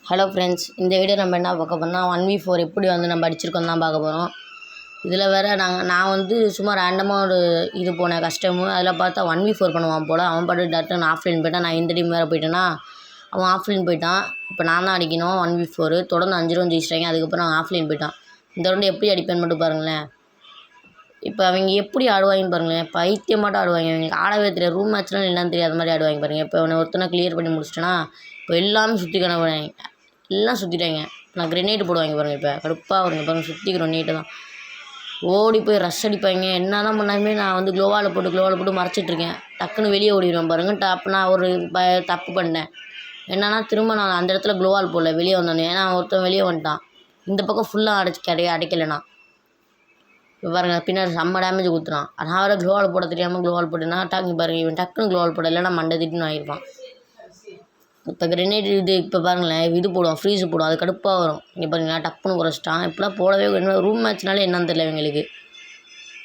Hello friends, இந்த video நம்ம என்ன பார்க்க போகிறோம்னா 1v4 எப்படி நம்ம அடிச்சிருக்கோம் தான் பார்க்க போகிறோம். இதில் வேறு நான் சும்மா ரேண்டமாக ஒரு இது போனேன் கஸ்டமு. அதில் பார்த்தா 1v4 பண்ணுவான் போல். அவன் பாட்டு டேரக்டாக ஆஃப்லைன் போயிட்டான். நான் இந்த டீம் வேறு போயிட்டேன்னா அவன் ஆஃப்லைன் போயிட்டான். இப்போ நான் தான் அடிக்கணும் 1v4. தொடர்ந்து 5 ரவுண்ட் ஜெயிச்சிட்டாங்க. அதுக்கப்புறம் நான் ஆஃப்லைன் போயிட்டான். இந்த ரவுண்டு எப்படி அடிப்பேன்னு மட்டும் பாருங்களேன். இப்போ அவங்க எப்படி ஆடுவாங்கன்னு பாருங்களேன். பைத்தியமாட்டம் ஆடுவாங்க. அவங்க ஆடவே தெரியாது. ரூம் மேட்ச்லாம் என்னன்னு தெரியாத மாதிரி ஆடுவாங்க பாருங்கள். இப்போ அவனை ஒருத்தனை கிளியர் பண்ணி முடிச்சிட்டேன்னா இப்போ எல்லாமே சுற்றி கணக்குறாங்க. எல்லாம் சுற்றிட்டாங்க. நான் கிரெனேட் போடுவாங்க பாருங்கள். இப்போ கடுப்பாக வருங்க பாருங்கள். சுற்றிக்கிறோம் நீட்டு தான் ஓடி போய் ரஷ் அடிப்பாங்க. என்ன தான் பண்ணாமே நான் க்ளோவால் போட்டு மறைச்சிட்ருக்கேன். டக்குன்னு வெளியே ஓடிடுவேன் பாருங்கள். நான் ஒரு தப்பு பண்ணேன். என்னன்னா திரும்ப நான் அந்த இடத்துல க்ளோவால் போடல, வெளியே வந்தோன்னே. ஏன்னா ஒருத்தன் வெளியே வந்துட்டான். இந்த பக்கம் ஃபுல்லாக அடைக்கலைண்ணா. இப்போ பாருங்கள் பின்னாடி செம்ம டேமேஜ் கொடுத்துறான். நான் வேறு க்ளோவால் போட தெரியாமல் க்ளோவால் போட்டேன்னா டாக்கி பாருங்கள். இவன் டக்குன்னு க்ளோவால் போட இல்லைன்னா மண்டை திட்டுன்னு ஆகிருப்பான். இப்போ கிரெனேட் இப்போ பாருங்களேன், இது போடுவான், ஃப்ரீஸ் போடுவான். அது கடுப்பாக வரும். இங்கே பாருங்களா டப்புன்னு குறைச்சிட்டான். இப்போலாம் போடவே என்ன ரூம் மேட்ச்னாலே என்னன்னு தெரியல இவங்களுக்கு.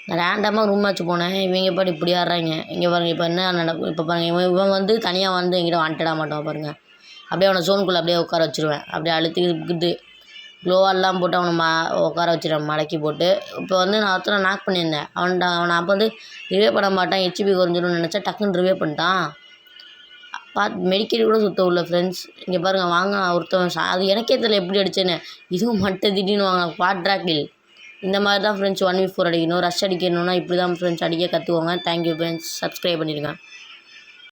நான் ரேண்டமாக ரூம் மேட்ச் போனேன். இவங்க பாட்டு இப்படி ஆடுறாங்க. இங்கே பாருங்கள் இப்போ என்ன நடக்கும். இப்போ பாருங்கள் இவன் தனியாக என்கிட்ட வாண்டடாக மாட்டான் பாருங்கள். அப்படியே அவனை ஜோனுக்குள்ளே அப்படியே உட்கார வச்சுருவேன். அப்படியே அழுத்திக்கிட்டு க்ளோவால்லாம் போட்டு அவனை உட்கார வச்சுருவேன் மடக்கி போட்டு. இப்போ நான் ஒருத்தனை நாக் பண்ணியிருந்தேன். அவனை அப்போ ரிவே பண்ண மாட்டான், ஹெச்பி குறைஞ்சிடும்னு நினச்சா டக்குன்னு ரிவே பண்ணிட்டான். மெடிக்கல் கூட சுத்த உள்ள ஃப்ரெண்ட்ஸ். இங்கே பாருங்கள் வாங்க ஒருத்தவன் அது எனக்கே தெரியல எப்படி அடித்தேன்னு. இதுவும் மட்டும் திடீர்னு வாங்க குவாட்ராக்கில். இந்த மாதிரி தான் ஃப்ரெண்ட்ஸ் 1v4 அடிக்கணும். ரஷ் அடிக்கணும்னா இப்படி தான் ஃப்ரெண்ட்ஸ் அடிக்க கற்றுக்கோங்க. Thank you friends. சப்ஸ்கிரைப் பண்ணிடுங்க.